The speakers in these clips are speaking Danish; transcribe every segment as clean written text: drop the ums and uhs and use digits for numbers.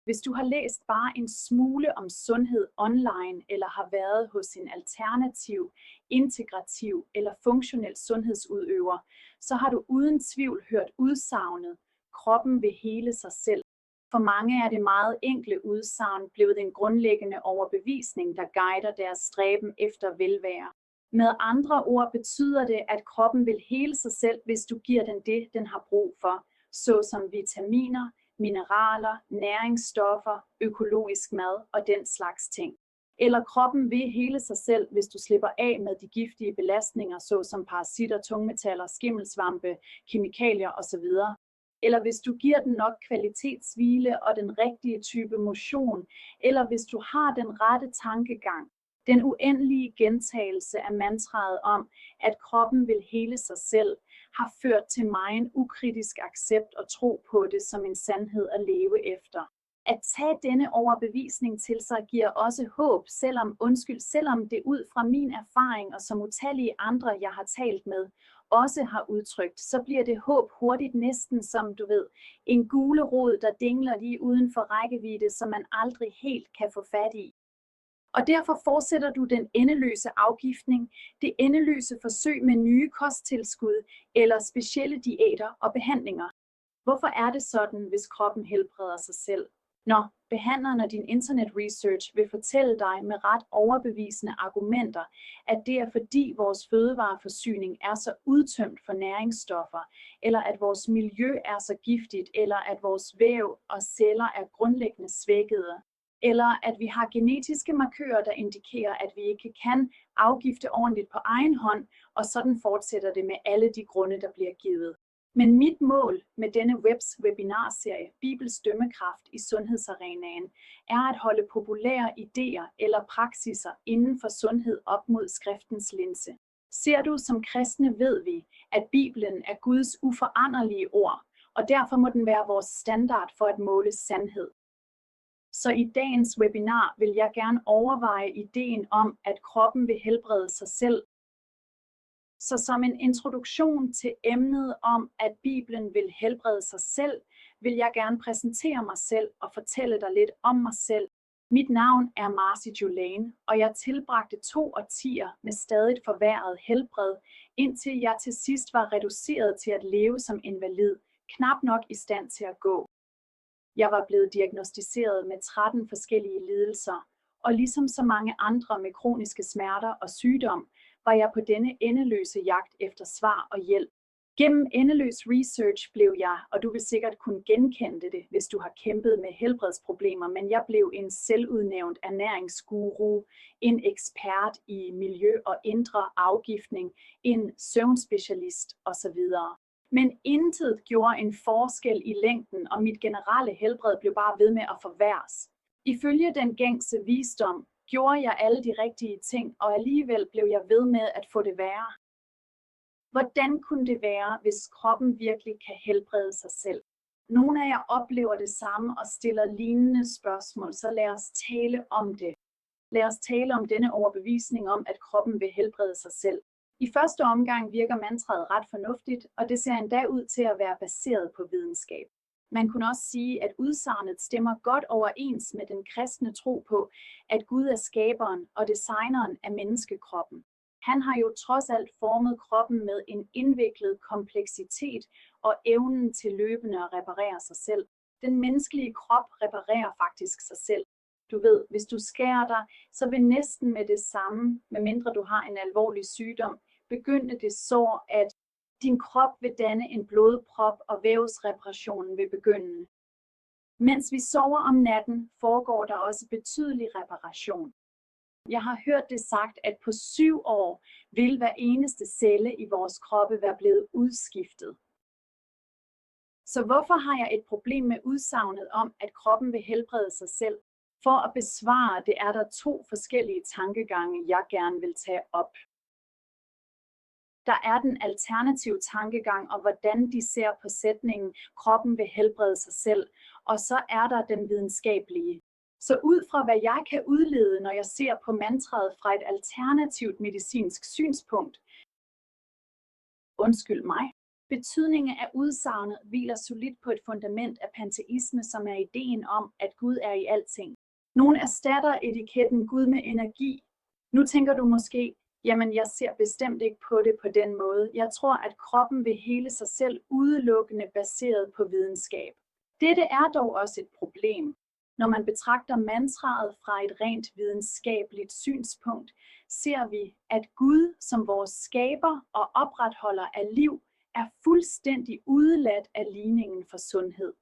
Hvis du har læst bare en smule om sundhed online eller har været hos en alternativ, integrativ eller funktionel sundhedsudøver, så har du uden tvivl hørt udsagnet, kroppen vil hele sig selv. For mange er det meget enkle udsagn blevet en grundlæggende overbevisning, der guider deres stræben efter velvære. Med andre ord betyder det, at kroppen vil hele sig selv, hvis du giver den det, den har brug for, såsom vitaminer, mineraler, næringsstoffer, økologisk mad og den slags ting. Eller kroppen vil hele sig selv, hvis du slipper af med de giftige belastninger, såsom parasitter, tungmetaller, skimmelsvampe, kemikalier osv. Eller hvis du giver den nok kvalitetshvile og den rigtige type motion, eller hvis du har den rette tankegang. Den uendelige gentagelse af mantraet om, at kroppen vil hele sig selv, har ført til megen ukritisk accept og tro på det som en sandhed at leve efter. At tage denne overbevisning til sig giver også håb, selvom det ud fra min erfaring og som utallige andre, jeg har talt med, også har udtrykt, så bliver det håb hurtigt næsten som, en gulerod, der dingler lige uden for rækkevidde, som man aldrig helt kan få fat i. Og derfor fortsætter du den endeløse afgiftning, det endeløse forsøg med nye kosttilskud eller specielle diæter og behandlinger. Hvorfor er det sådan, hvis kroppen helbreder sig selv? Behandleren af din internet research vil fortælle dig med ret overbevisende argumenter, at det er fordi vores fødevareforsyning er så udtømt for næringsstoffer, eller at vores miljø er så giftigt, eller at vores væv og celler er grundlæggende svækkede, eller at vi har genetiske markører, der indikerer, at vi ikke kan afgifte ordentligt på egen hånd, og sådan fortsætter det med alle de grunde, der bliver givet. Men mit mål med denne webinarserie, Bibels dømmekraft i sundhedsarenaen, er at holde populære idéer eller praksiser inden for sundhed op mod skriftens linse. Ser du, som kristne ved vi, at Bibelen er Guds uforanderlige ord, og derfor må den være vores standard for at måle sandhed. Så i dagens webinar vil jeg gerne overveje ideen om, at kroppen vil helbrede sig selv. Så som en introduktion til emnet om, at Bibelen vil helbrede sig selv, vil jeg gerne præsentere mig selv og fortælle dig lidt om mig selv. Mit navn er Marcy Jolane, og jeg tilbragte 2 årtier med stadigt forværret helbred, indtil jeg til sidst var reduceret til at leve som invalid, knap nok i stand til at gå. Jeg var blevet diagnosticeret med 13 forskellige lidelser, og ligesom så mange andre med kroniske smerter og sygdom, var jeg på denne endeløse jagt efter svar og hjælp. Gennem endeløs research blev jeg, og du vil sikkert kunne genkende det, hvis du har kæmpet med helbredsproblemer, men jeg blev en selvudnævnt ernæringsguru, en ekspert i miljø og indre afgiftning, en søvnspecialist osv. Men intet gjorde en forskel i længden, og mit generelle helbred blev bare ved med at forværres. Ifølge den gængse visdom gjorde jeg alle de rigtige ting, og alligevel blev jeg ved med at få det værre. Hvordan kunne det være, hvis kroppen virkelig kan helbrede sig selv? Nogle af jer oplever det samme og stiller lignende spørgsmål, så lad os tale om det. Lad os tale om denne overbevisning om, at kroppen vil helbrede sig selv. I første omgang virker mantraet ret fornuftigt, og det ser endda ud til at være baseret på videnskab. Man kunne også sige, at udsagnet stemmer godt overens med den kristne tro på, at Gud er skaberen og designeren af menneskekroppen. Han har jo trods alt formet kroppen med en indviklet kompleksitet og evnen til løbende at reparere sig selv. Den menneskelige krop reparerer faktisk sig selv. Du ved, hvis du skærer dig, så vil næsten med det samme, medmindre du har en alvorlig sygdom, begynde det sår, at din krop vil danne en blodprop, og vævsreparationen vil begynde. Mens vi sover om natten, foregår der også betydelig reparation. Jeg har hørt det sagt, at på 7 år vil hver eneste celle i vores kroppe være blevet udskiftet. Så hvorfor har jeg et problem med udsagnet om, at kroppen vil helbrede sig selv? For at besvare det er der 2 forskellige tankegange, jeg gerne vil tage op. Der er den alternative tankegang, og hvordan de ser på sætningen, kroppen vil helbrede sig selv, og så er der den videnskabelige. Så ud fra hvad jeg kan udlede, når jeg ser på mantraet fra et alternativt medicinsk synspunkt, undskyld mig, Betydningen af udsagnet hviler solidt på et fundament af panteisme, som er ideen om, at Gud er i alting. Nogle erstatter etiketten Gud med energi. Nu tænker du måske, jamen jeg ser bestemt ikke på det på den måde. Jeg tror, at kroppen vil hele sig selv udelukkende baseret på videnskab. Dette er dog også et problem. Når man betragter mantraet fra et rent videnskabeligt synspunkt, ser vi, at Gud som vores skaber og opretholder af liv, er fuldstændig udeladt af ligningen for sundhed.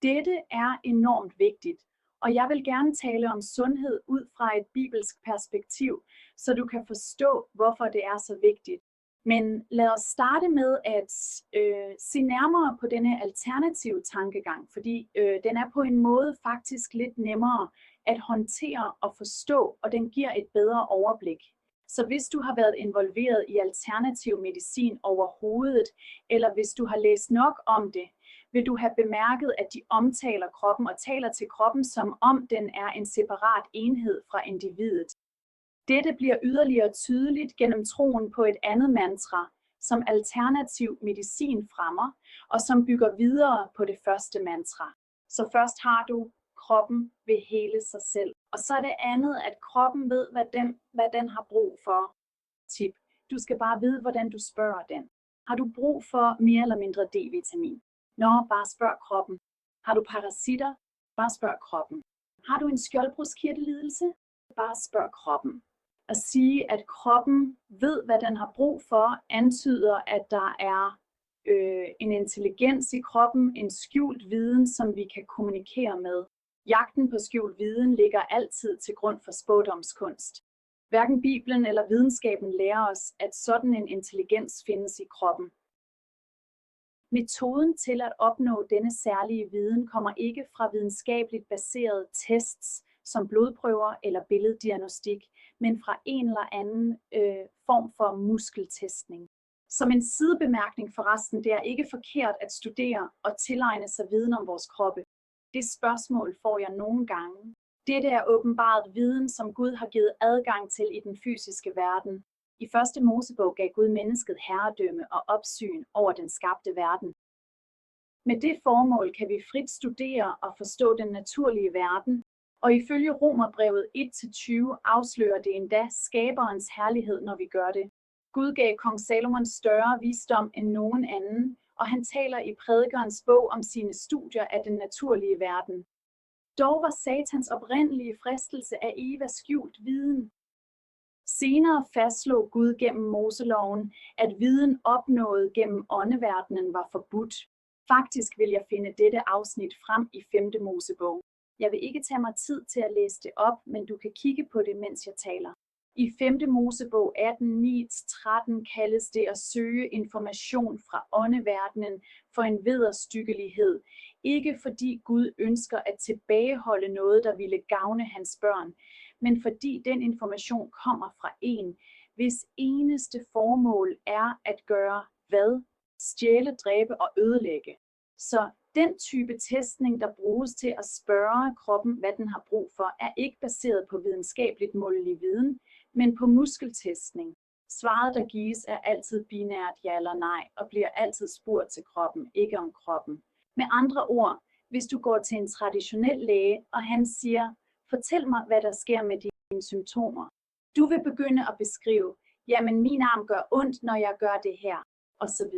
Dette er enormt vigtigt, og jeg vil gerne tale om sundhed ud fra et bibelsk perspektiv, så du kan forstå, hvorfor det er så vigtigt. Men lad os starte med at se nærmere på denne alternative tankegang, fordi den er på en måde faktisk lidt nemmere at håndtere og forstå, og den giver et bedre overblik. Så hvis du har været involveret i alternativ medicin overhovedet, eller hvis du har læst nok om det, vil du have bemærket, at de omtaler kroppen og taler til kroppen, som om den er en separat enhed fra individet. Dette bliver yderligere tydeligt gennem troen på et andet mantra, som alternativ medicin fremmer, og som bygger videre på det første mantra. Så først har du, kroppen vil hele sig selv. Og så er det andet, at kroppen ved, hvad den har brug for. Tip. Du skal bare vide, hvordan du spørger den. Har du brug for mere eller mindre D-vitamin? Bare spørg kroppen. Har du parasitter? Bare spørg kroppen. Har du en skjoldbruskkirtellidelse? Bare spørg kroppen. At sige, at kroppen ved, hvad den har brug for, antyder, at der er en intelligens i kroppen, en skjult viden, som vi kan kommunikere med. Jagten på skjult viden ligger altid til grund for spådomskunst. Hverken Bibelen eller videnskaben lærer os, at sådan en intelligens findes i kroppen. Metoden til at opnå denne særlige viden kommer ikke fra videnskabeligt baserede tests, som blodprøver eller billeddiagnostik, men fra en eller anden form for muskeltestning. Som en sidebemærkning forresten, det er ikke forkert at studere og tilegne sig viden om vores kroppe. Det spørgsmål får jeg nogle gange. Dette er åbenbart viden, som Gud har givet adgang til i den fysiske verden. I første Mosebog gav Gud mennesket herredømme og opsyn over den skabte verden. Med det formål kan vi frit studere og forstå den naturlige verden, og ifølge Romerbrevet 1-20 afslører det endda skaberens herlighed, når vi gør det. Gud gav kong Salomon større visdom end nogen anden, og han taler i prædikerens bog om sine studier af den naturlige verden. Dog var Satans oprindelige fristelse af Eva skjult viden. Senere fastslog Gud gennem Moseloven, at viden opnået gennem åndeverdenen var forbudt. Faktisk vil jeg finde dette afsnit frem i 5. Mosebog. Jeg vil ikke tage mig tid til at læse det op, men du kan kigge på det, mens jeg taler. I 5. Mosebog 18:9-13 kaldes det at søge information fra åndeverdenen for en vederstyggelighed. Ikke fordi Gud ønsker at tilbageholde noget, der ville gavne hans børn, men fordi den information kommer fra en, hvis eneste formål er at gøre hvad? Stjæle, dræbe og ødelægge. Så den type testning, der bruges til at spørge kroppen, hvad den har brug for, er ikke baseret på videnskabeligt målelig viden, men på muskeltestning. Svaret, der gives, er altid binært ja eller nej, og bliver altid spurgt til kroppen, ikke om kroppen. Med andre ord, hvis du går til en traditionel læge, og han siger, fortæl mig, hvad der sker med dine symptomer. Du vil begynde at beskrive, jamen min arm gør ondt, når jeg gør det her, osv.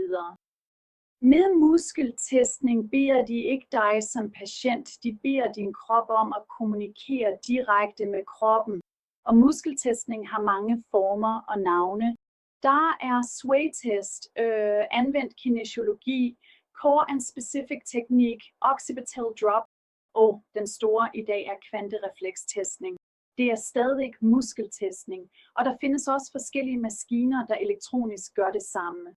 Med muskeltestning beder de ikke dig som patient, de beder din krop om at kommunikere direkte med kroppen. Og muskeltestning har mange former og navne. Der er sway-test, anvendt kinesiologi, core and specific teknik, occipital drop, og den store i dag er kvantereflekstestning. Det er stadig muskeltestning, og der findes også forskellige maskiner, der elektronisk gør det samme.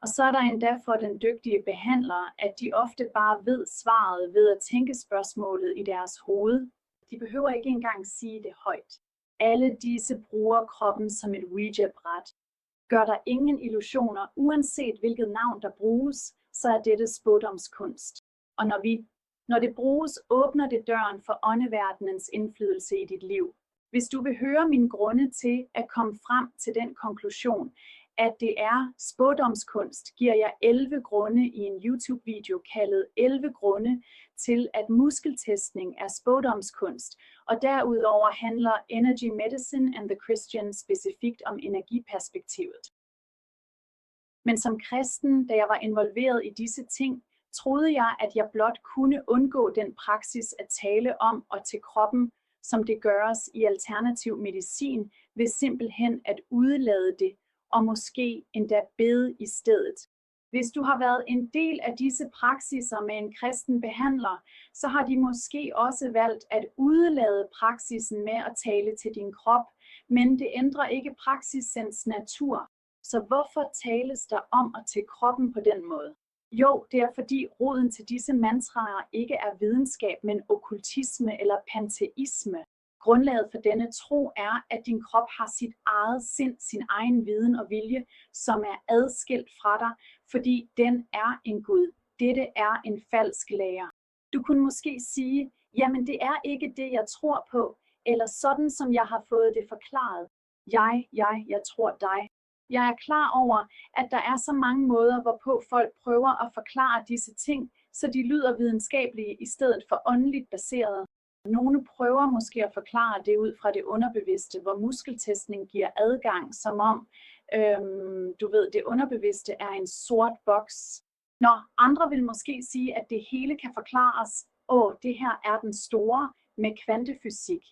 Og så er der endda for den dygtige behandler, at de ofte bare ved svaret ved at tænke spørgsmålet i deres hoved. De behøver ikke engang sige det højt. Alle disse bruger kroppen som et Ouija-bræt. Gør der ingen illusioner, uanset hvilket navn der bruges, så er dette spådomskunst. Og når det bruges, åbner det døren for åndeverdenens indflydelse i dit liv. Hvis du vil høre mine grunde til at komme frem til den konklusion, at det er spådomskunst, giver jeg 11 grunde i en YouTube-video kaldet 11 grunde til, at muskeltestning er spådomskunst, og derudover handler Energy Medicine and the Christian specifikt om energiperspektivet. Men som kristen, da jeg var involveret i disse ting, troede jeg, at jeg blot kunne undgå den praksis at tale om og til kroppen, som det gøres i alternativ medicin, ved simpelthen at udelade det, og måske endda bede i stedet. Hvis du har været en del af disse praksiser med en kristen behandler, så har de måske også valgt at udelade praksisen med at tale til din krop, men det ændrer ikke praksisens natur. Så hvorfor tales der om og til kroppen på den måde? Jo, det er fordi roden til disse mantraer ikke er videnskab, men okkultisme eller panteisme. Grundlaget for denne tro er, at din krop har sit eget sind, sin egen viden og vilje, som er adskilt fra dig, fordi den er en Gud. Dette er en falsk lære. Du kunne måske sige, jamen det er ikke det, jeg tror på, eller sådan som jeg har fået det forklaret. Jeg tror dig. Jeg er klar over, at der er så mange måder, hvorpå folk prøver at forklare disse ting, så de lyder videnskabelige i stedet for åndeligt baserede. Nogle prøver måske at forklare det ud fra det underbevidste, hvor muskeltestning giver adgang, som om, det underbevidste er en sort boks. Når andre vil måske sige, at det hele kan forklares, det her er den store med kvantefysik.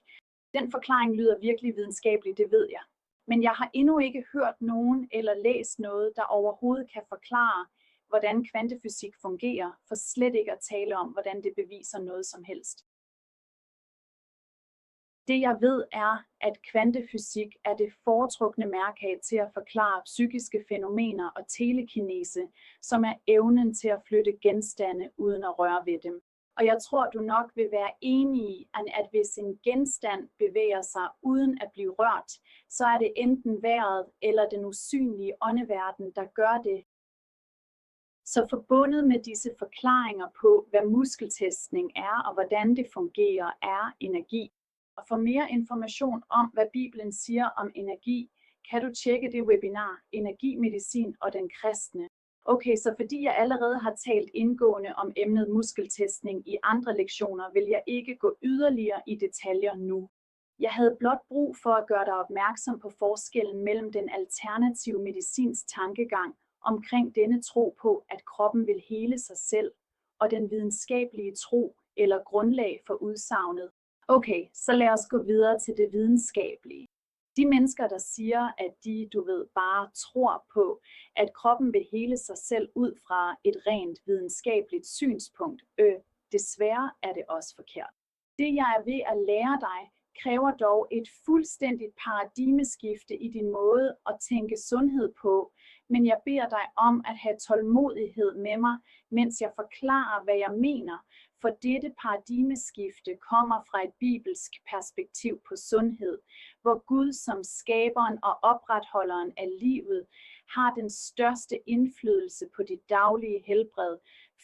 Den forklaring lyder virkelig videnskabelig, det ved jeg. Men jeg har endnu ikke hørt nogen eller læst noget, der overhovedet kan forklare, hvordan kvantefysik fungerer, for slet ikke at tale om, hvordan det beviser noget som helst. Det jeg ved er, at kvantefysik er det foretrukne mærke til at forklare psykiske fænomener og telekinese, som er evnen til at flytte genstande uden at røre ved dem. Og jeg tror, du nok vil være enig i, at hvis en genstand bevæger sig uden at blive rørt, så er det enten vejret eller den usynlige åndeverden, der gør det. Så forbundet med disse forklaringer på, hvad muskeltestning er og hvordan det fungerer, er energi. Og for mere information om, hvad Bibelen siger om energi, kan du tjekke det webinar, Energimedicin og den kristne. Okay, så fordi jeg allerede har talt indgående om emnet muskeltestning i andre lektioner, vil jeg ikke gå yderligere i detaljer nu. Jeg havde blot brug for at gøre dig opmærksom på forskellen mellem den alternative medicins tankegang omkring denne tro på, at kroppen vil hele sig selv, og den videnskabelige tro eller grundlag for udsagnet. Okay, så lad os gå videre til det videnskabelige. De mennesker, der siger, at de, bare tror på, at kroppen vil hele sig selv ud fra et rent videnskabeligt synspunkt, desværre er det også forkert. Det, jeg er ved at lære dig, kræver dog et fuldstændigt paradigmeskifte i din måde at tænke sundhed på, men jeg beder dig om at have tålmodighed med mig, mens jeg forklarer, hvad jeg mener, for dette paradigmeskifte kommer fra et bibelsk perspektiv på sundhed, hvor Gud som skaberen og opretholderen af livet har den største indflydelse på dit daglige helbred,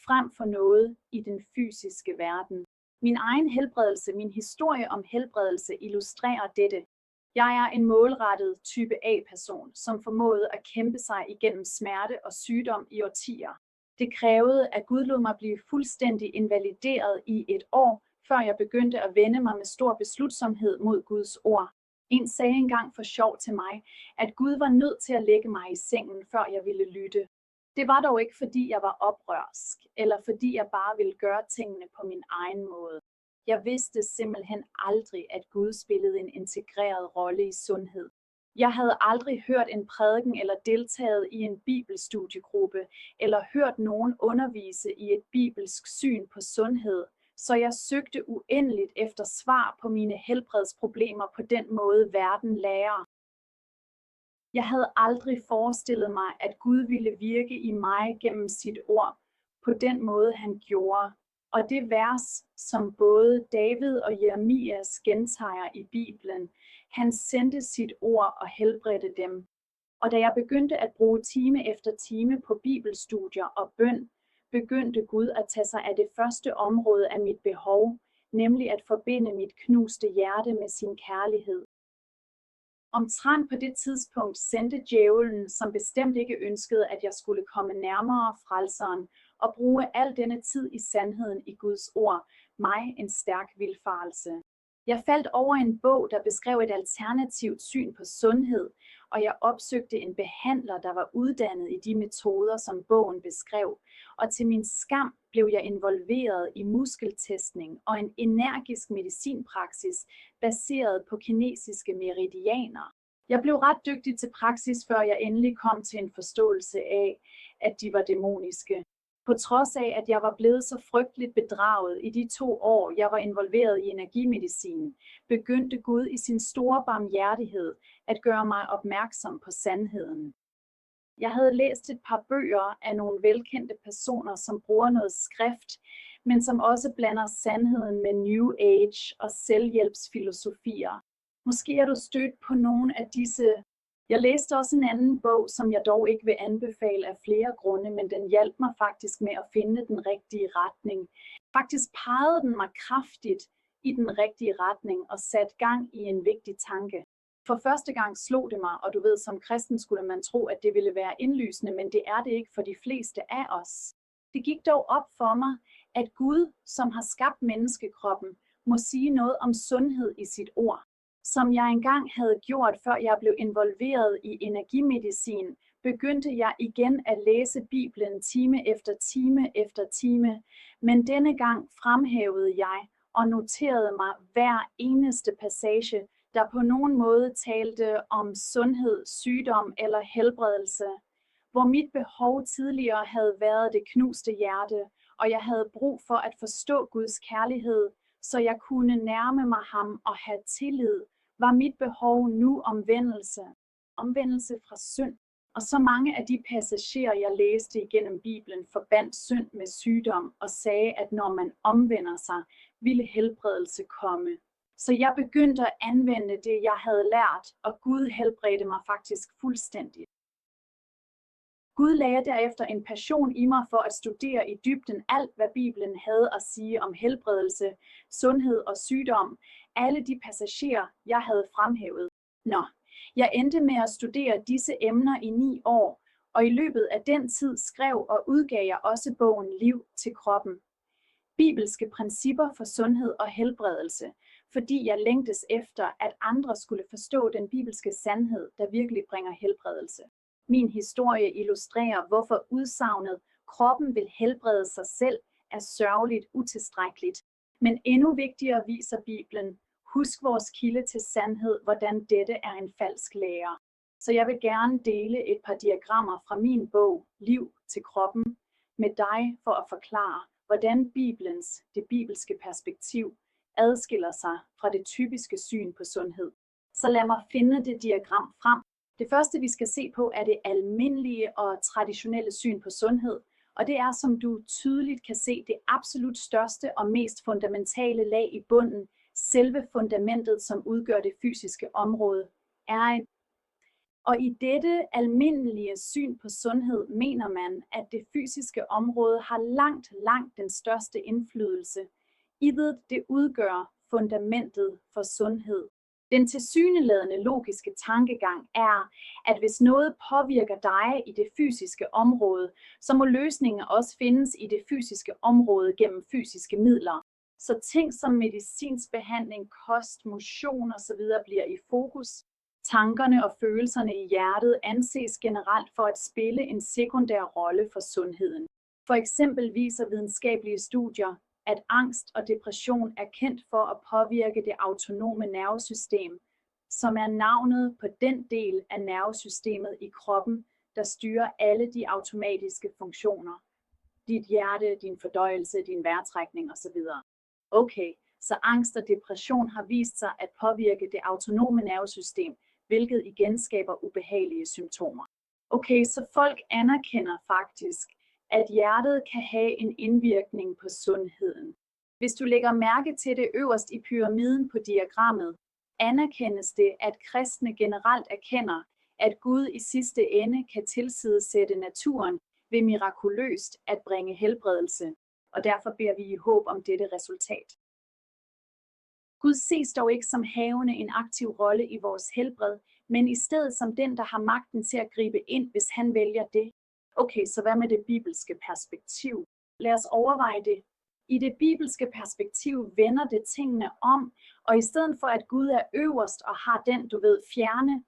frem for noget i den fysiske verden. Min egen helbredelse, min historie om helbredelse illustrerer dette. Jeg er en målrettet type A-person, som formåede at kæmpe sig igennem smerte og sygdom i årtier. Det krævede, at Gud lod mig blive fuldstændig invalideret i et år, før jeg begyndte at vende mig med stor beslutsomhed mod Guds ord. En sagde engang for sjov til mig, at Gud var nødt til at lægge mig i sengen, før jeg ville lytte. Det var dog ikke, fordi jeg var oprørsk, eller fordi jeg bare ville gøre tingene på min egen måde. Jeg vidste simpelthen aldrig, at Gud spillede en integreret rolle i sundhed. Jeg havde aldrig hørt en prædiken eller deltaget i en bibelstudiegruppe, eller hørt nogen undervise i et bibelsk syn på sundhed, så jeg søgte uendeligt efter svar på mine helbredsproblemer på den måde, verden lærer. Jeg havde aldrig forestillet mig, at Gud ville virke i mig gennem sit ord, på den måde han gjorde. Og det vers, som både David og Jeremias gentager i Bibelen, han sendte sit ord og helbredte dem. Og da jeg begyndte at bruge time efter time på bibelstudier og bøn, begyndte Gud at tage sig af det første område af mit behov, nemlig at forbinde mit knuste hjerte med sin kærlighed. Omtrent på det tidspunkt sendte djævlen, som bestemt ikke ønskede, at jeg skulle komme nærmere frelseren og bruge al denne tid i sandheden i Guds ord, mig en stærk vildfarelse. Jeg faldt over en bog, der beskrev et alternativt syn på sundhed, og jeg opsøgte en behandler, der var uddannet i de metoder, som bogen beskrev. Og til min skam blev jeg involveret i muskeltestning og en energisk medicinpraksis baseret på kinesiske meridianer. Jeg blev ret dygtig til praksis, før jeg endelig kom til en forståelse af, at de var dæmoniske. På trods af, at jeg var blevet så frygteligt bedraget i de 2 år, jeg var involveret i energimedicin, begyndte Gud i sin store barmhjertighed at gøre mig opmærksom på sandheden. Jeg havde læst et par bøger af nogle velkendte personer, som bruger noget skrift, men som også blander sandheden med New Age og selvhjælpsfilosofier. Måske er du stødt på nogle af disse. Jeg læste også en anden bog, som jeg dog ikke vil anbefale af flere grunde, men den hjalp mig faktisk med at finde den rigtige retning. Faktisk pegede den mig kraftigt i den rigtige retning og satte gang i en vigtig tanke. For første gang slog det mig, og du ved, som kristen skulle man tro, at det ville være indlysende, men det er det ikke for de fleste af os. Det gik dog op for mig, at Gud, som har skabt menneskekroppen, må sige noget om sundhed i sit ord. Som jeg engang havde gjort, før jeg blev involveret i energimedicin, begyndte jeg igen at læse Bibelen time efter time efter time, men denne gang fremhævede jeg og noterede mig hver eneste passage, der på nogen måde talte om sundhed, sygdom eller helbredelse, hvor mit behov tidligere havde været det knuste hjerte, og jeg havde brug for at forstå Guds kærlighed, så jeg kunne nærme mig ham og have tillid, var mit behov nu omvendelse. Omvendelse fra synd. Og så mange af de passagerer, jeg læste igennem Bibelen, forbandt synd med sygdom og sagde, at når man omvender sig, ville helbredelse komme. Så jeg begyndte at anvende det, jeg havde lært, og Gud helbredte mig faktisk fuldstændig. Gud lagde derefter en passion i mig for at studere i dybden alt, hvad Bibelen havde at sige om helbredelse, sundhed og sygdom, alle de passagerer, jeg havde fremhævet. Jeg endte med at studere disse emner i 9 år, og i løbet af den tid skrev og udgav jeg også bogen Liv til kroppen. Bibelske principper for sundhed og helbredelse, fordi jeg længtes efter, at andre skulle forstå den bibelske sandhed, der virkelig bringer helbredelse. Min historie illustrerer, hvorfor udsagnet kroppen vil helbrede sig selv er sørgeligt utilstrækkeligt. Men endnu vigtigere viser Bibelen, husk vores kilde til sandhed, hvordan dette er en falsk lære. Så jeg vil gerne dele et par diagrammer fra min bog, Liv til kroppen, med dig for at forklare, hvordan det bibelske perspektiv, adskiller sig fra det typiske syn på sundhed. Så lad mig finde det diagram frem. Det første, vi skal se på, er det almindelige og traditionelle syn på sundhed, og det er, som du tydeligt kan se, det absolut største og mest fundamentale lag i bunden, selve fundamentet, som udgør det fysiske område, og i dette almindelige syn på sundhed mener man, at det fysiske område har langt den største indflydelse, idet det udgør fundamentet for sundhed. Den tilsyneladende logiske tankegang er, at hvis noget påvirker dig i det fysiske område, så må løsningen også findes i det fysiske område gennem fysiske midler. Så ting som medicinsk behandling, kost, motion osv. bliver i fokus. Tankerne og følelserne i hjertet anses generelt for at spille en sekundær rolle for sundheden. For eksempel viser videnskabelige studier, at angst og depression er kendt for at påvirke det autonome nervesystem, som er navnet på den del af nervesystemet i kroppen, der styrer alle de automatiske funktioner. Dit hjerte, din fordøjelse, din vejrtrækning osv. Okay, så angst og depression har vist sig at påvirke det autonome nervesystem, hvilket igen skaber ubehagelige symptomer. Okay, så folk anerkender faktisk, at hjertet kan have en indvirkning på sundheden. Hvis du lægger mærke til det øverst i pyramiden på diagrammet, anerkendes det, at kristne generelt erkender, at Gud i sidste ende kan tilsidesætte naturen ved mirakuløst at bringe helbredelse, og derfor beder vi i håb om dette resultat. Gud ses dog ikke som havende en aktiv rolle i vores helbred, men i stedet som den, der har magten til at gribe ind, hvis han vælger det. Okay, så hvad med det bibelske perspektiv? Lad os overveje det. I det bibelske perspektiv vender det tingene om, og i stedet for at Gud er øverst og har den, fjerne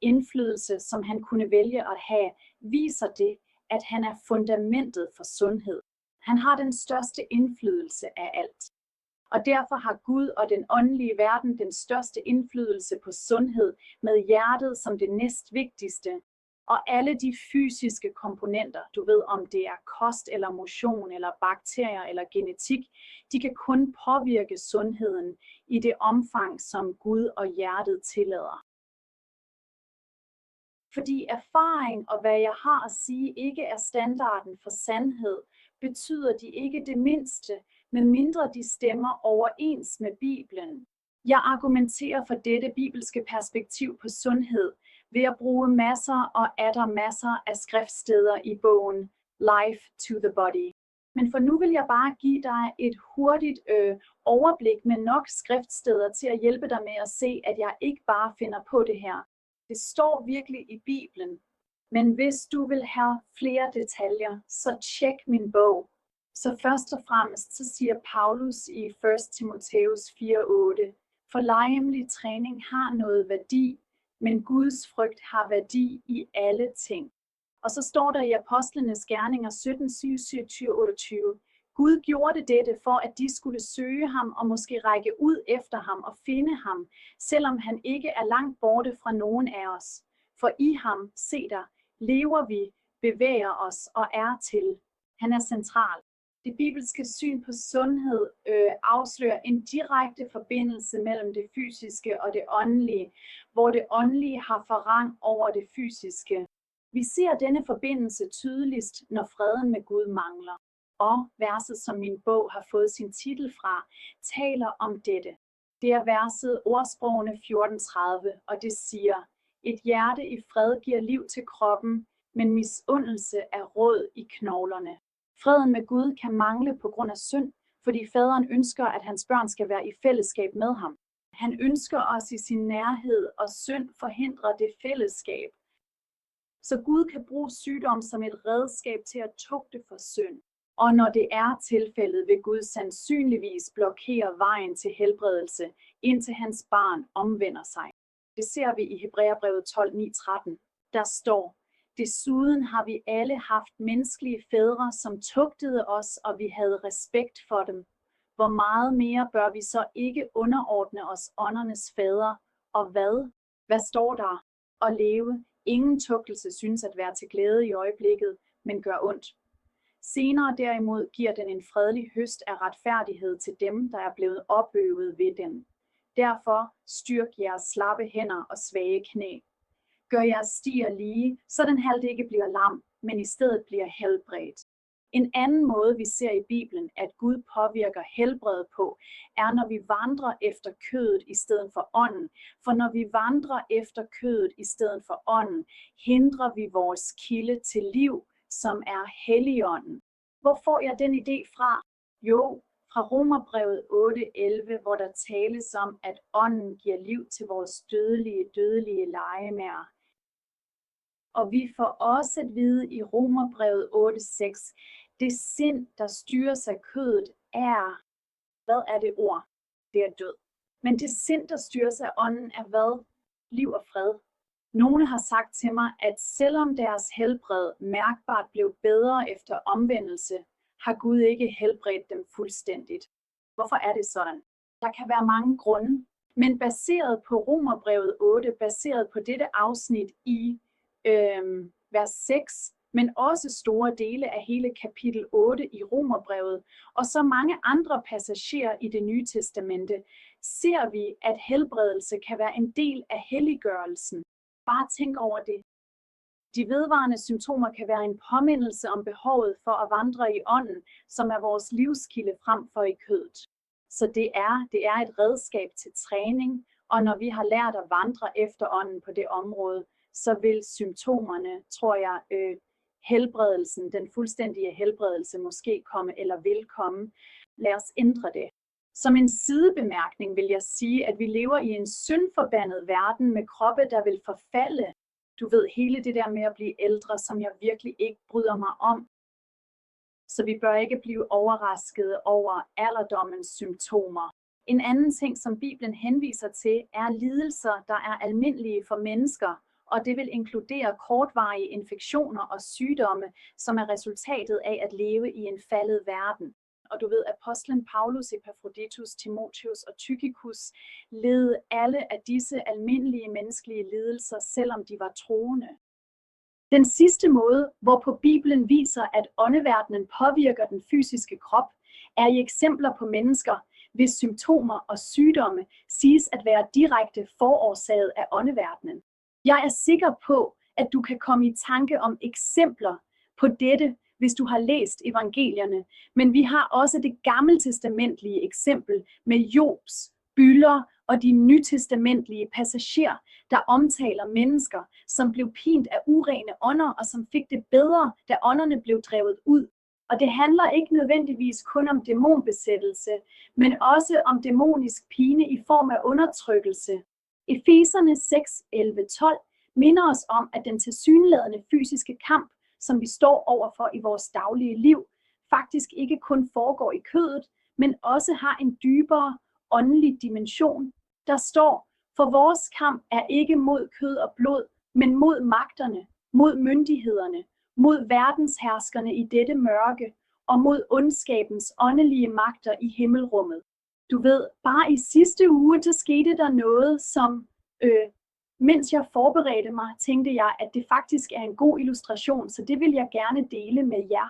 indflydelse, som han kunne vælge at have, viser det, at han er fundamentet for sundhed. Han har den største indflydelse af alt. Og derfor har Gud og den åndelige verden den største indflydelse på sundhed, med hjertet som det næstvigtigste. Og alle de fysiske komponenter, om det er kost eller motion eller bakterier eller genetik, de kan kun påvirke sundheden i det omfang, som Gud og hjertet tillader. Fordi erfaring og hvad jeg har at sige ikke er standarden for sandhed, betyder de ikke det mindste, medmindre de stemmer overens med Bibelen. Jeg argumenterer for dette bibelske perspektiv på sundhed ved at bruge masser og atter masser af skriftsteder i bogen Life to the Body. Men for nu vil jeg bare give dig et hurtigt overblik med nok skriftsteder til at hjælpe dig med at se, at jeg ikke bare finder på det her. Det står virkelig i Bibelen. Men hvis du vil have flere detaljer, så tjek min bog. Så først og fremmest, så siger Paulus i 1. Timotheus 4:8, for legemlig træning har noget værdi, men Guds frygt har værdi i alle ting. Og så står der i Apostlenes Gerninger 17:27-28, Gud gjorde dette for, at de skulle søge ham og måske række ud efter ham og finde ham, selvom han ikke er langt borte fra nogen af os. For i ham, se der, lever vi, bevæger os og er til. Han er central. Det bibelske syn på sundhed afslører en direkte forbindelse mellem det fysiske og det åndelige, hvor det åndelige har forrang over det fysiske. Vi ser denne forbindelse tydeligst, når freden med Gud mangler. Og verset, som min bog har fået sin titel fra, taler om dette. Det er verset Ordsprogene 14:30, og det siger, et hjerte i fred giver liv til kroppen, men misundelse er råd i knoglerne. Freden med Gud kan mangle på grund af synd, fordi faderen ønsker, at hans børn skal være i fællesskab med ham. Han ønsker os i sin nærhed, og synd forhindrer det fællesskab. Så Gud kan bruge sygdom som et redskab til at tugte for synd. Og når det er tilfældet, vil Gud sandsynligvis blokere vejen til helbredelse, indtil hans barn omvender sig. Det ser vi i Hebræerbrevet 12:9-13. Der står, desuden har vi alle haft menneskelige fædre, som tugtede os, og vi havde respekt for dem. Hvor meget mere bør vi så ikke underordne os åndernes fader? Og hvad? Hvad står der? At leve. Ingen tugtelse synes at være til glæde i øjeblikket, men gør ondt. Senere derimod giver den en fredelig høst af retfærdighed til dem, der er blevet opøvet ved den. Derfor styrk jeres slappe hænder og svage knæ. Gør jeres stier lige, så den halte ikke bliver lam, men i stedet bliver helbredt. En anden måde, vi ser i Bibelen, at Gud påvirker helbredet på, er når vi vandrer efter kødet i stedet for ånden. For når vi vandrer efter kødet i stedet for ånden, hindrer vi vores kilde til liv, som er Helligånden. Hvor får jeg den idé fra? Jo, fra Romerbrevet 8:11, hvor der tales om, at ånden giver liv til vores dødelige legemær. Og vi får også at vide i Romerbrevet 8:6, det sind, der styres af kødet, er, hvad er det ord? Det er død. Men det sind, der styres af ånden, er hvad? Liv og fred. Nogle har sagt til mig, at selvom deres helbred mærkbart blev bedre efter omvendelse, har Gud ikke helbredt dem fuldstændigt. Hvorfor er det sådan? Der kan være mange grunde, men baseret på Romerbrevet 8, baseret på dette afsnit i vers 6, men også store dele af hele kapitel 8 i Romerbrevet, og så mange andre passagerer i det nye testamente, ser vi, at helbredelse kan være en del af helliggørelsen. Bare tænk over det. De vedvarende symptomer kan være en påmindelse om behovet for at vandre i ånden, som er vores livskilde frem for i kødet. Så det er et redskab til træning, og når vi har lært at vandre efter ånden på det område, så vil symptomerne, tror jeg, helbredelsen, den fuldstændige helbredelse måske komme eller vil komme. Lad os ændre det. Som en sidebemærkning vil jeg sige, at vi lever i en syndforbandet verden med kroppe, der vil forfalde. Du ved, hele det der med at blive ældre, som jeg virkelig ikke bryder mig om. Så vi bør ikke blive overraskede over alderdommens symptomer. En anden ting, som Bibelen henviser til, er lidelser, der er almindelige for mennesker, og det vil inkludere kortvarige infektioner og sygdomme, som er resultatet af at leve i en faldet verden. Og du ved, apostlen Paulus, Epaphroditus, Timotheus og Tychicus led alle af disse almindelige menneskelige lidelser, selvom de var troende. Den sidste måde, hvorpå Bibelen viser, at åndeverdenen påvirker den fysiske krop, er i eksempler på mennesker, hvis symptomer og sygdomme siges at være direkte forårsaget af åndeverdenen. Jeg er sikker på, at du kan komme i tanke om eksempler på dette, hvis du har læst evangelierne, men vi har også det gammeltestamentlige eksempel med Jobs, bylder og de nytestamentlige passager, der omtaler mennesker, som blev pint af urene ånder, og som fik det bedre, da ånderne blev drevet ud. Og det handler ikke nødvendigvis kun om dæmonbesættelse, men også om dæmonisk pine i form af undertrykkelse. Efeserne 6, 11, 12 minder os om, at den tilsyneladende fysiske kamp, som vi står overfor i vores daglige liv, faktisk ikke kun foregår i kødet, men også har en dybere åndelig dimension. Der står, for vores kamp er ikke mod kød og blod, men mod magterne, mod myndighederne, mod verdensherskerne i dette mørke og mod ondskabens åndelige magter i himmelrummet. Du ved, bare i sidste uge, så skete der noget, som mens jeg forberedte mig, tænkte jeg, at det faktisk er en god illustration, så det vil jeg gerne dele med jer.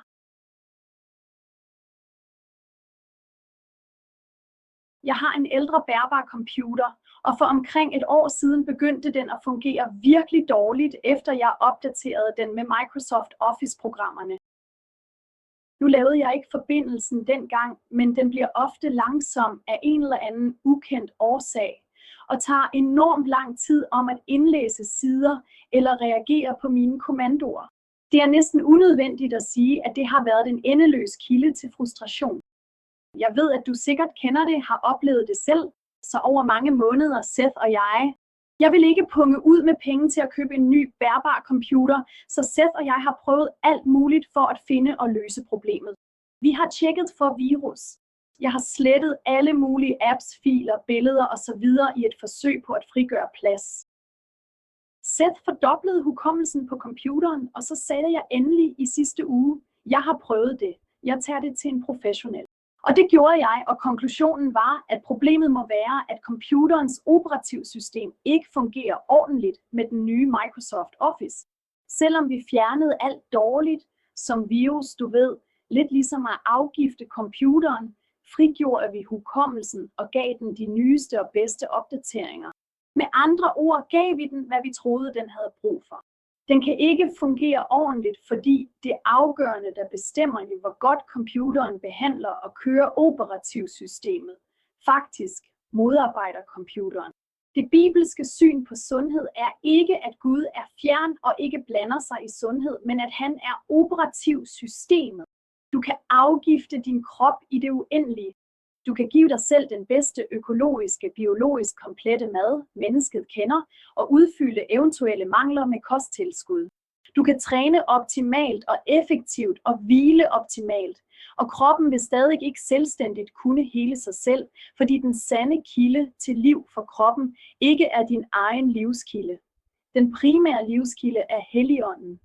Jeg har en ældre bærbar computer, og for omkring et år siden begyndte den at fungere virkelig dårligt, efter jeg opdaterede den med Microsoft Office-programmerne. Nu lavede jeg ikke forbindelsen dengang, men den bliver ofte langsom af en eller anden ukendt årsag, og tager enormt lang tid om at indlæse sider eller reagere på mine kommandoer. Det er næsten unødvendigt at sige, at det har været en endeløs kilde til frustration. Jeg ved, at du sikkert kender det, har oplevet det selv, så over mange måneder, Seth og jeg vil ikke punge ud med penge til at købe en ny bærbar computer, så Seth og jeg har prøvet alt muligt for at finde og løse problemet. Vi har tjekket for virus. Jeg har slettet alle mulige apps, filer, billeder osv. i et forsøg på at frigøre plads. Seth fordoblede hukommelsen på computeren, og så sagde jeg endelig i sidste uge, jeg har prøvet det. Jeg tager det til en professionel. Og det gjorde jeg, og konklusionen var, at problemet må være, at computerens operativsystem ikke fungerer ordentligt med den nye Microsoft Office. Selvom vi fjernede alt dårligt, som virus, du ved, lidt ligesom at afgifte computeren, frigjorde vi hukommelsen og gav den de nyeste og bedste opdateringer. Med andre ord gav vi den, hvad vi troede, den havde brug for. Den kan ikke fungere ordentligt, fordi det afgørende, der bestemmer, hvor godt computeren behandler og kører operativsystemet, faktisk modarbejder computeren. Det bibelske syn på sundhed er ikke, at Gud er fjern og ikke blander sig i sundhed, men at han er operativsystemet. Du kan afgifte din krop i det uendelige. Du kan give dig selv den bedste økologiske, biologisk komplette mad, mennesket kender, og udfylde eventuelle mangler med kosttilskud. Du kan træne optimalt og effektivt og hvile optimalt, og kroppen vil stadig ikke selvstændigt kunne hele sig selv, fordi den sande kilde til liv for kroppen ikke er din egen livskilde. Den primære livskilde er Helligånden.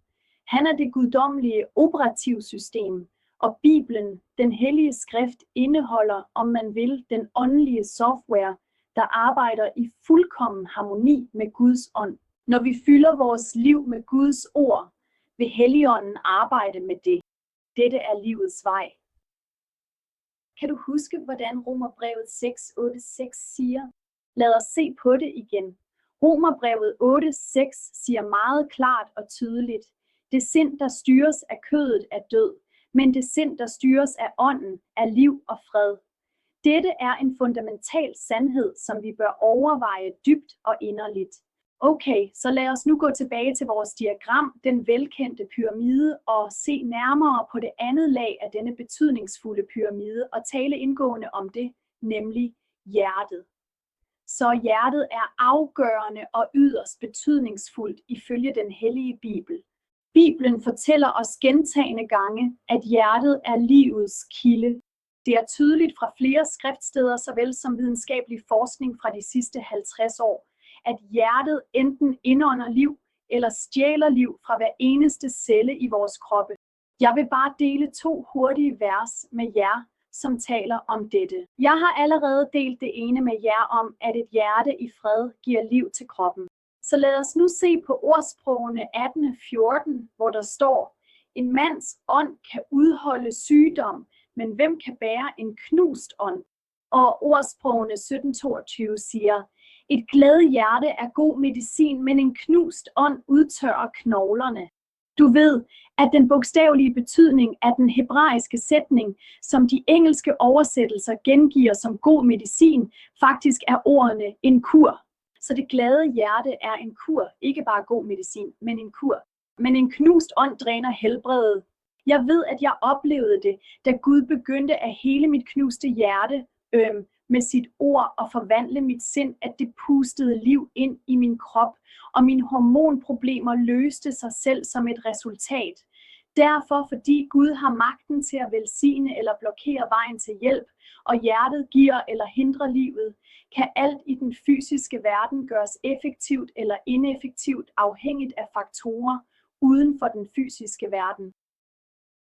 Han er det guddommelige operativsystem, og Bibelen, den hellige skrift, indeholder, om man vil, den åndelige software, der arbejder i fuldkommen harmoni med Guds ånd. Når vi fylder vores liv med Guds ord, vil Helligånden arbejde med det. Dette er livets vej. Kan du huske, hvordan Romerbrevet 6:8-6 siger? Lad os se på det igen. Romerbrevet 8:6 siger meget klart og tydeligt: det sind, der styres af kødet, er død, men det sind, der styres af ånden, er liv og fred. Dette er en fundamental sandhed, som vi bør overveje dybt og inderligt. Okay, så lad os nu gå tilbage til vores diagram, den velkendte pyramide, og se nærmere på det andet lag af denne betydningsfulde pyramide og tale indgående om det, nemlig hjertet. Så hjertet er afgørende og yderst betydningsfuldt ifølge den hellige Bibel. Bibelen fortæller os gentagne gange, at hjertet er livets kilde. Det er tydeligt fra flere skriftsteder, såvel som videnskabelig forskning fra de sidste 50 år, at hjertet enten indånder liv eller stjæler liv fra hver eneste celle i vores kroppe. Jeg vil bare dele 2 hurtige vers med jer, som taler om dette. Jeg har allerede delt det ene med jer om, at et hjerte i fred giver liv til kroppen. Så lad os nu se på ordsprogene 18:14, hvor der står: en mands ånd kan udholde sygdom, men hvem kan bære en knust ånd? Og ordsprogene 17:22 siger: et glad hjerte er god medicin, men en knust ånd udtørrer knoglerne. Du ved, at den bogstavelige betydning af den hebraiske sætning, som de engelske oversættelser gengiver som god medicin, faktisk er ordene en kur. Så det glade hjerte er en kur, ikke bare god medicin, men en kur. Men en knust ånd dræner helbredet. Jeg ved, at jeg oplevede det, da Gud begyndte af hele mit knuste hjerte med sit ord og forvandle mit sind, at det pustede liv ind i min krop, og mine hormonproblemer løste sig selv som et resultat. Derfor, fordi Gud har magten til at velsigne eller blokere vejen til hjælp, og hjertet giver eller hindrer livet, kan alt i den fysiske verden gøres effektivt eller ineffektivt afhængigt af faktorer uden for den fysiske verden.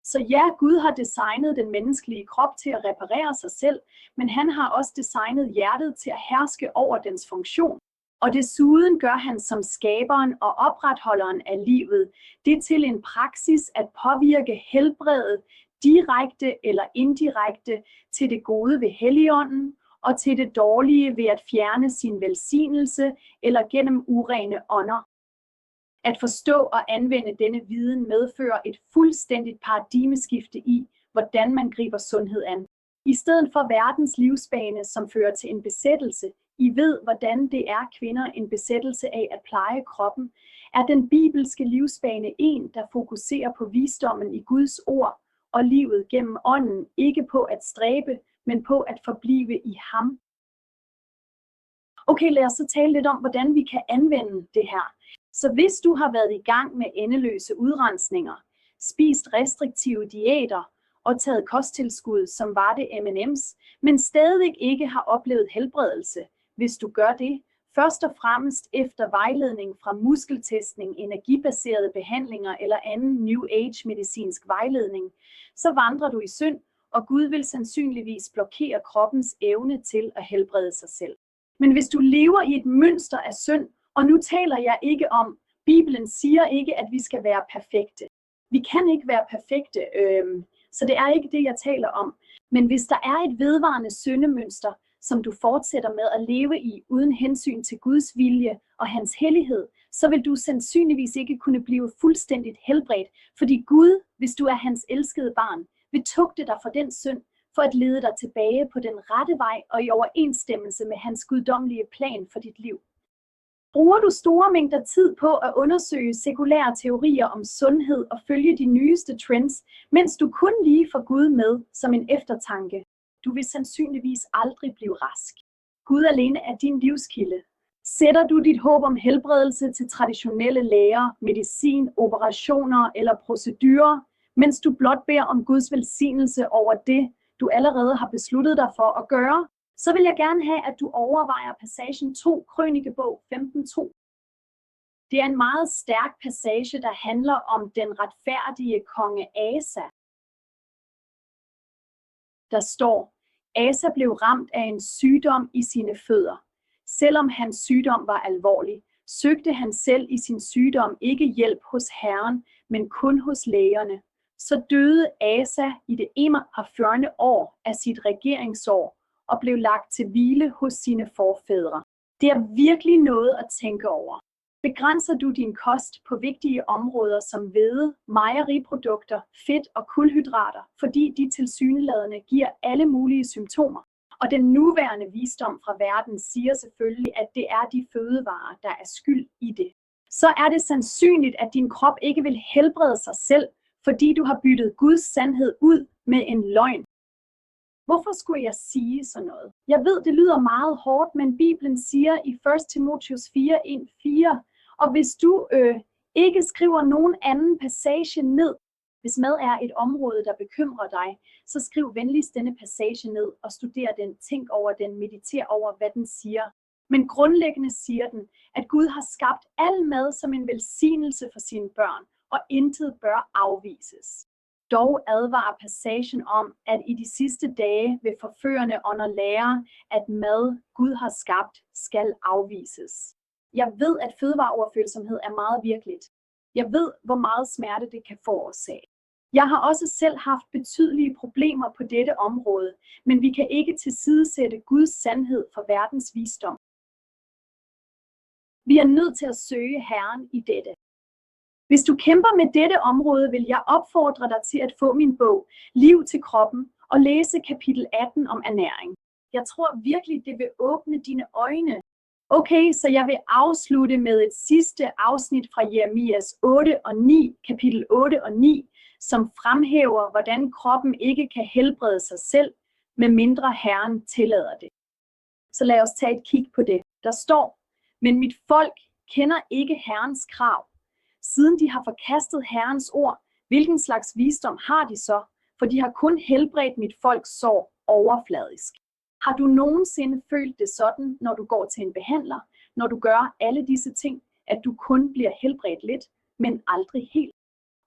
Så ja, Gud har designet den menneskelige krop til at reparere sig selv, men han har også designet hjertet til at herske over dens funktion. Og desuden gør han som skaberen og opretholderen af livet det til en praksis at påvirke helbredet direkte eller indirekte til det gode ved Helligånden og til det dårlige ved at fjerne sin velsignelse eller gennem urene ånder. At forstå og anvende denne viden medfører et fuldstændigt paradigmeskifte i, hvordan man griber sundhed an. I stedet for verdens livsbane, som fører til en besættelse, I ved, hvordan det er kvinder en besættelse af at pleje kroppen, er den bibelske livsbane en, der fokuserer på visdommen i Guds ord og livet gennem ånden, ikke på at stræbe, men på at forblive i ham. Okay, lad os så tale lidt om, hvordan vi kan anvende det her. Så hvis du har været i gang med endeløse udrensninger, spist restriktive diæter og taget kosttilskud, som var det M&M's, men stadig ikke har oplevet helbredelse, hvis du gør det, først og fremmest efter vejledning fra muskeltestning, energibaserede behandlinger eller anden New Age medicinsk vejledning, så vandrer du i synd, og Gud vil sandsynligvis blokere kroppens evne til at helbrede sig selv. Men hvis du lever i et mønster af synd, og nu taler jeg ikke om, Bibelen siger ikke, at vi skal være perfekte. Vi kan ikke være perfekte, så det er ikke det, jeg taler om. Men hvis der er et vedvarende syndemønster, som du fortsætter med at leve i uden hensyn til Guds vilje og hans hellighed, så vil du sandsynligvis ikke kunne blive fuldstændigt helbredt, fordi Gud, hvis du er hans elskede barn, vil tugte dig for den synd, for at lede dig tilbage på den rette vej og i overensstemmelse med hans guddommelige plan for dit liv. Bruger du store mængder tid på at undersøge sekulære teorier om sundhed og følge de nyeste trends, mens du kun lige får Gud med som en eftertanke? Du vil sandsynligvis aldrig blive rask. Gud alene er din livskilde. Sætter du dit håb om helbredelse til traditionelle læger, medicin, operationer eller procedurer, mens du blot beder om Guds velsignelse over det, du allerede har besluttet dig for at gøre, så vil jeg gerne have, at du overvejer passagen 2, Krønikebog 15:2. Det er en meget stærk passage, der handler om den retfærdige konge Asa. Der står: Asa blev ramt af en sygdom i sine fødder. Selvom hans sygdom var alvorlig, søgte han selv i sin sygdom ikke hjælp hos Herren, men kun hos lægerne. Så døde Asa i det 41. år af sit regeringsår og blev lagt til hvile hos sine forfædre. Det er virkelig noget at tænke over. Begrænser du din kost på vigtige områder som hvede, mejeriprodukter, fedt og kulhydrater, fordi de tilsyneladende giver alle mulige symptomer? Og den nuværende visdom fra verden siger selvfølgelig, at det er de fødevarer, der er skyld i det. Så er det sandsynligt, at din krop ikke vil helbrede sig selv, fordi du har byttet Guds sandhed ud med en løgn. Hvorfor skulle jeg sige sådan noget? Jeg ved, det lyder meget hårdt, men Bibelen siger i 1. Timotheus 4:1-4, og hvis du ikke skriver nogen anden passage ned, hvis mad er et område, der bekymrer dig, så skriv venligst denne passage ned og studer den, tænk over den, mediter over, hvad den siger. Men grundlæggende siger den, at Gud har skabt al mad som en velsignelse for sine børn, og intet bør afvises. Dog advarer passagen om, at i de sidste dage vil forførende ånder lære, at mad Gud har skabt skal afvises. Jeg ved, at fødevareoverfølsomhed er meget virkeligt. Jeg ved, hvor meget smerte det kan forårsage. Jeg har også selv haft betydelige problemer på dette område, men vi kan ikke tilsidesætte Guds sandhed for verdens visdom. Vi er nødt til at søge Herren i dette. Hvis du kæmper med dette område, vil jeg opfordre dig til at få min bog, Liv til kroppen, og læse kapitel 18 om ernæring. Jeg tror virkelig, det vil åbne dine øjne. Okay, så jeg vil afslutte med et sidste afsnit fra Jeremias 8 og 9, kapitel 8 og 9, som fremhæver, hvordan kroppen ikke kan helbrede sig selv, medmindre Herren tillader det. Så lad os tage et kig på det. Der står, men mit folk kender ikke Herrens krav. Siden de har forkastet Herrens ord, hvilken slags visdom har de så? For de har kun helbredt mit folks sår overfladisk. Har du nogensinde følt det sådan, når du går til en behandler, når du gør alle disse ting, at du kun bliver helbredt lidt, men aldrig helt?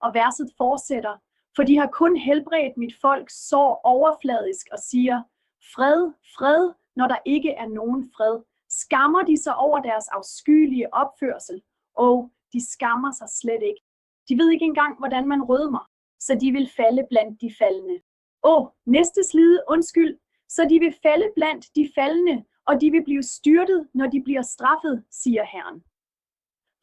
Og verset fortsætter, for de har kun helbredt mit folks sår overfladisk og siger, fred, fred, når der ikke er nogen fred. Skammer de sig over deres afskyelige opførsel? Og de skammer sig slet ikke. De ved ikke engang, hvordan man rødmer, så de vil falde blandt de faldende. Næste slide, undskyld. Så de vil falde blandt de faldende, og de vil blive styrtet, når de bliver straffet, siger Herren.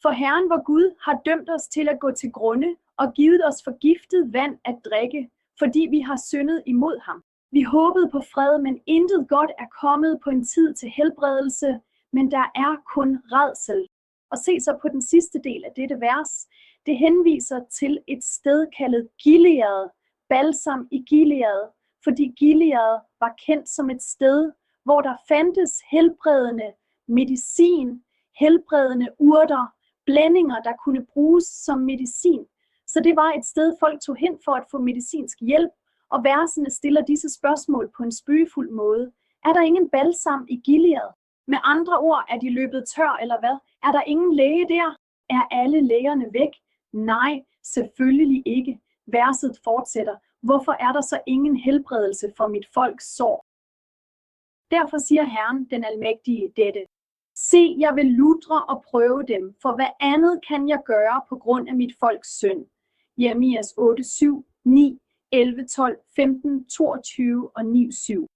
For Herren, vor Gud, har dømt os til at gå til grunde og givet os forgiftet vand at drikke, fordi vi har syndet imod ham. Vi håbede på fred, men intet godt er kommet på en tid til helbredelse, men der er kun rædsel. Og se så på den sidste del af dette vers. Det henviser til et sted kaldet Gilead, balsam i Gilead, fordi Gilead var kendt som et sted, hvor der fandtes helbredende medicin, helbredende urter, blændinger, der kunne bruges som medicin. Så det var et sted, folk tog hen for at få medicinsk hjælp, og versene stiller disse spørgsmål på en spøgefuld måde. Er der ingen balsam i Gilead? Med andre ord, er de løbet tør, eller hvad? Er der ingen læge der? Er alle lægerne væk? Nej, selvfølgelig ikke. Verset fortsætter. Hvorfor er der så ingen helbredelse for mit folks sår? Derfor siger Herren, den almægtige, dette. Se, jeg vil ludre og prøve dem, for hvad andet kan jeg gøre på grund af mit folks synd? Jeremias 8, 7, 9, 11, 12, 15, 22 og 9, 7.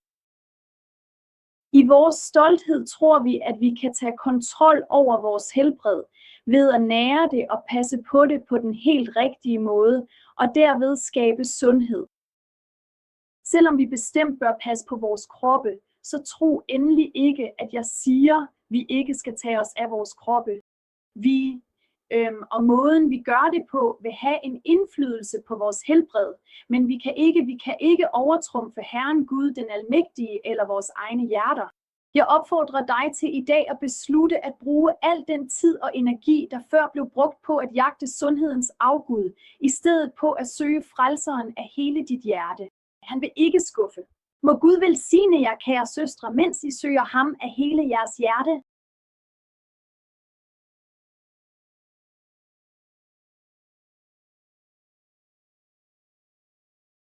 I vores stolthed tror vi, at vi kan tage kontrol over vores helbred ved at nære det og passe på det på den helt rigtige måde, og derved skabe sundhed. Selvom vi bestemt bør passe på vores kroppe, så tro endelig ikke, at jeg siger, vi ikke skal tage os af vores kroppe. Og måden vi gør det på, vil have en indflydelse på vores helbred, men vi kan ikke overtrumfe Herren Gud, den almægtige, eller vores egne hjerter. Jeg opfordrer dig til i dag at beslutte at bruge al den tid og energi, der før blev brugt på at jagte sundhedens afgud, i stedet på at søge frelseren af hele dit hjerte. Han vil ikke skuffe. Må Gud velsigne jer, kære søstre, mens I søger ham af hele jeres hjerte.